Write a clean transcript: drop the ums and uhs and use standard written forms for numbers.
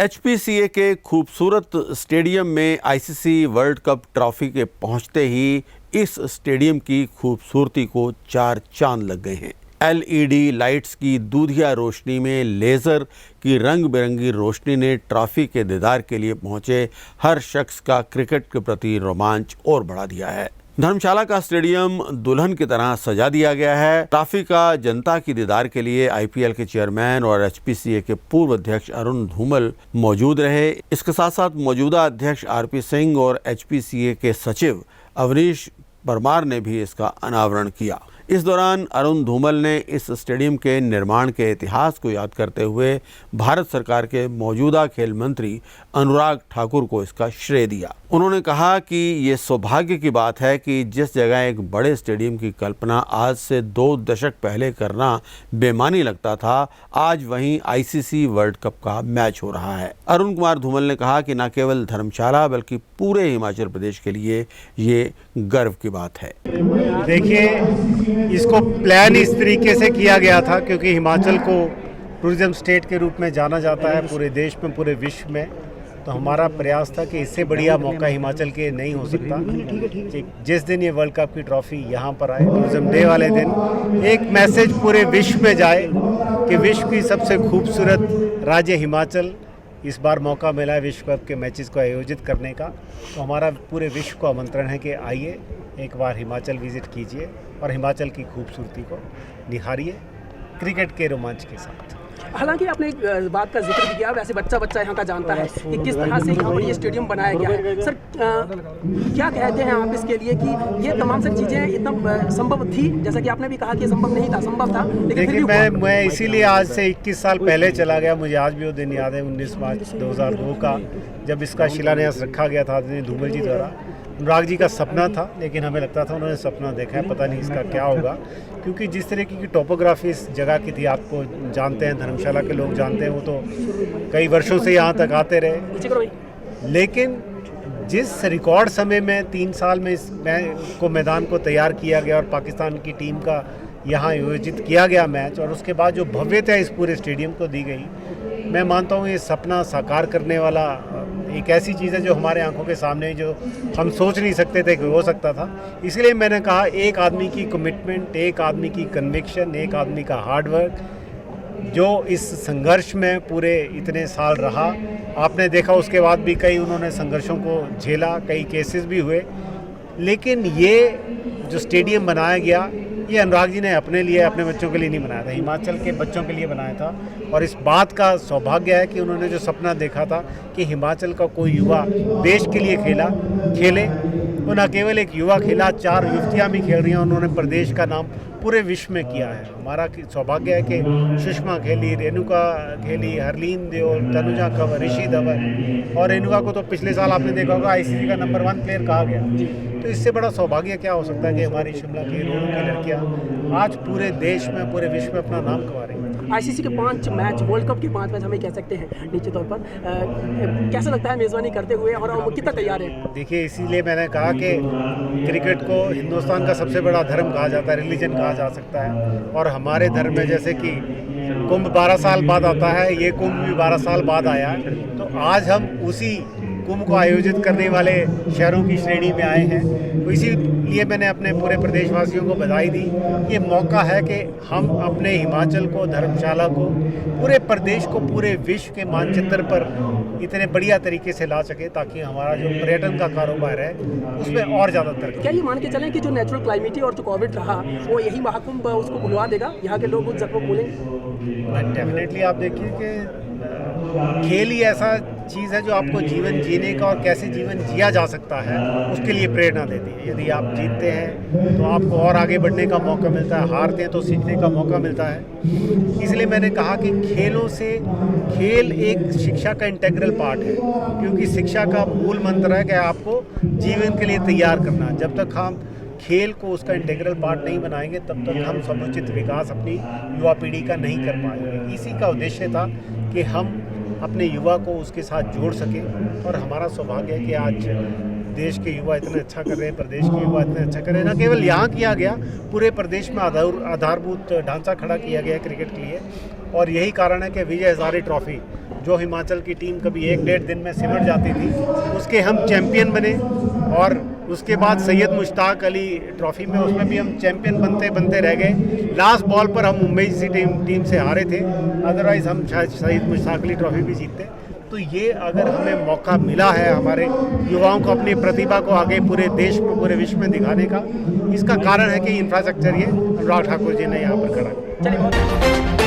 HPCA के खूबसूरत stadium में आईसीसी वर्ल्ड कप ट्रॉफी के पहुंचते ही इस स्टेडियम की खूबसूरती को चार चांद लग गए हैं। एलईडी लाइट्स की दूधिया रोशनी में लेज़र की रंग बिरंगी रोशनी ने ट्रॉफी के दीदार के लिए पहुंचे हर शख्स का क्रिकेट के प्रति रोमांच और बढ़ा दिया है। धर्मशाला का स्टेडियम दुल्हन की तरह सजा दिया गया है। ट्रॉफी का जनता की दीदार के लिए आईपीएल के चेयरमैन और एचपीसीए के पूर्व अध्यक्ष अरुण धूमल मौजूद रहे। इसके साथ साथ मौजूदा अध्यक्ष आरपी सिंह और एचपीसीए के सचिव अवनीश परमार ने भी इसका अनावरण किया। इस दौरान अरुण धूमल ने इस स्टेडियम के निर्माण के इतिहास को याद करते हुए भारत सरकार के मौजूदा खेल मंत्री अनुराग ठाकुर को इसका श्रेय दिया। उन्होंने कहा कि ये सौभाग्य की बात है कि जिस जगह एक बड़े स्टेडियम की कल्पना आज से 2 दशक पहले करना बेमानी लगता था, आज वहीं आईसीसी वर्ल्ड कप का मैच हो रहा है। अरुण कुमार धूमल ने कहा कि न केवल धर्मशाला बल्कि पूरे हिमाचल प्रदेश के लिए ये गर्व की बात है। देखिए, इसको प्लान इस तरीके से किया गया था क्योंकि हिमाचल को टूरिज्म स्टेट के रूप में जाना जाता है पूरे देश में, पूरे विश्व में। तो हमारा प्रयास था कि इससे बढ़िया मौका हिमाचल के नहीं हो सकता। जिस दिन ये वर्ल्ड कप की ट्रॉफी यहाँ पर आए, टूरिज्म डे वाले दिन, एक मैसेज पूरे विश्व में जाए कि विश्व की सबसे खूबसूरत राज्य हिमाचल इस बार मौका मिला है विश्व कप के मैचेस को आयोजित करने का। तो हमारा पूरे विश्व को आमंत्रण है कि आइए एक बार हिमाचल विजिट कीजिए और हिमाचल की खूबसूरती को निहारिए क्रिकेट के रोमांच के साथ। हालांकि आपने एक बात का जिक्र किया, वैसे बच्चा यहाँ का जानता है कि किस तरह से यहाँ पर ये स्टेडियम बनाया गया है। सर, क्या कहते हैं आप इसके लिए कि ये तमाम सारी चीज़ें इतना संभव थी, जैसा कि आपने भी कहा कि संभव नहीं था, संभव था, लेकिन फिर भी मैं इसीलिए आज से 21 साल पहले चला गया। मुझे आज भी वो दिन याद है, 19 मार्च 2002 का, जब इसका शिलान्यास रखा गया था आदरणीय धूमल जी द्वारा। अनुराग जी का सपना था, लेकिन हमें लगता था उन्होंने सपना देखा है, पता नहीं इसका क्या होगा, क्योंकि जिस तरीके की टोपोग्राफी इस जगह की थी, आपको जानते हैं, धर्मशाला के लोग जानते हैं, वो तो कई वर्षों से यहाँ तक आते रहे। लेकिन जिस रिकॉर्ड समय में 3 साल में इस मैदान को तैयार किया गया और पाकिस्तान की टीम का यहाँ आयोजित किया गया मैच, और उसके बाद जो भव्यता इस पूरे स्टेडियम को दी गई, मैं मानता हूँ ये सपना साकार करने वाला एक ऐसी चीज़ है जो हमारे आंखों के सामने, जो हम सोच नहीं सकते थे कि हो सकता था। इसलिए मैंने कहा, एक आदमी की कमिटमेंट, एक आदमी की कन्विक्शन, एक आदमी का हार्डवर्क, जो इस संघर्ष में पूरे इतने साल रहा। आपने देखा उसके बाद भी कई उन्होंने संघर्षों को झेला, कई केसेस भी हुए, लेकिन ये जो स्टेडियम बनाया गया, ये अनुराग जी ने अपने लिए, अपने बच्चों के लिए नहीं बनाया था, हिमाचल के बच्चों के लिए बनाया था। और इस बात का सौभाग्य है कि उन्होंने जो सपना देखा था कि हिमाचल का कोई युवा देश के लिए खेले, वो न केवल एक युवा खेला, 4 युवतियाँ भी खेल रही हैं, उन्होंने प्रदेश का नाम पूरे विश्व में किया है। हमारा सौभाग्य है कि सुषमा खेली, रेणुका खेली, हरलीन देओल, तनुजा कंवर, ऋषि धवन, और रेणुका को तो पिछले साल आपने देखा होगा आईसीसी का नंबर 1 प्लेयर कहा गया। तो इससे बड़ा सौभाग्य क्या हो सकता है कि हमारी शिमला की रोड की लड़कियाँ आज पूरे देश में, पूरे विश्व में अपना नाम कमा रही हैं। आईसीसी के 5 मैच, वर्ल्ड कप के 5 मैच हमें कह सकते हैं निश्चित तौर पर। कैसा लगता है मेज़बानी करते हुए, और वो कितना तैयार है? देखिए, इसीलिए मैंने कहा कि क्रिकेट को हिंदुस्तान का सबसे बड़ा धर्म कहा जाता है, रिलीजन कहा जा सकता है। और हमारे धर्म में जैसे कि कुंभ 12 साल बाद आता है, ये कुंभ भी 12 साल बाद आया है। तो आज हम उसी कुंभ को आयोजित करने वाले शहरों की श्रेणी में आए हैं। तो इसीलिए मैंने अपने पूरे प्रदेशवासियों को बधाई दी। ये मौका है कि हम अपने हिमाचल को, धर्मशाला को, पूरे प्रदेश को पूरे विश्व के मानचित्र पर इतने बढ़िया तरीके से ला सके, ताकि हमारा जो पर्यटन का कारोबार है उसमें और ज़्यादा तरक्की। क्या ये मान के चलें कि जो नेचुरल क्लाइमेट और जो कोविड रहा, वो यही महाकुंभ उसको भुलवा देगा, यहाँ के लोग उस जगह को भूलेंगे? डेफिनेटली आप देखिए कि खेल ही ऐसा चीज़ है जो आपको जीवन जीने का और कैसे जीवन जिया जा सकता है उसके लिए प्रेरणा देती है। यदि आप जीतते हैं तो आपको और आगे बढ़ने का मौका मिलता है, हारते हैं तो सीखने का मौका मिलता है। इसलिए मैंने कहा कि खेलों से, खेल एक शिक्षा का इंटेग्रल पार्ट है, क्योंकि शिक्षा का मूल मंत्र है कि आपको जीवन के लिए तैयार करना। जब तक हम खेल को उसका इंटेग्रल पार्ट नहीं बनाएंगे, तब तक हम समुचित विकास अपनी युवा पीढ़ी का नहीं कर पाएंगे। इसी का उद्देश्य था कि हम अपने युवा को उसके साथ जोड़ सकें। और हमारा सौभाग्य है कि आज देश के युवा इतना अच्छा कर रहे हैं, प्रदेश के युवा इतना अच्छा कर रहे हैं। न केवल यहाँ किया गया, पूरे प्रदेश में आधारभूत ढांचा खड़ा किया गया क्रिकेट के लिए। और यही कारण है कि विजय हजारे ट्रॉफी जो हिमाचल की टीम कभी 1-1.5 दिन में सिमट जाती थी, उसके हम चैम्पियन बने। और उसके बाद सैयद मुश्ताक अली ट्रॉफी में, उसमें भी हम चैम्पियन बनते बनते रह गए। लास्ट बॉल पर हम मुंबई सी टीम से हारे थे, अदरवाइज़ हम शायद सैयद मुश्ताक अली ट्रॉफी भी जीतते। तो ये अगर हमें मौका मिला है हमारे युवाओं को अपनी प्रतिभा को आगे पूरे देश में, पूरे विश्व में दिखाने का, इसका कारण है कि इंफ्रास्ट्रक्चर ये अनुराग ठाकुर जी ने यहाँ पर करा। चलिए बहुत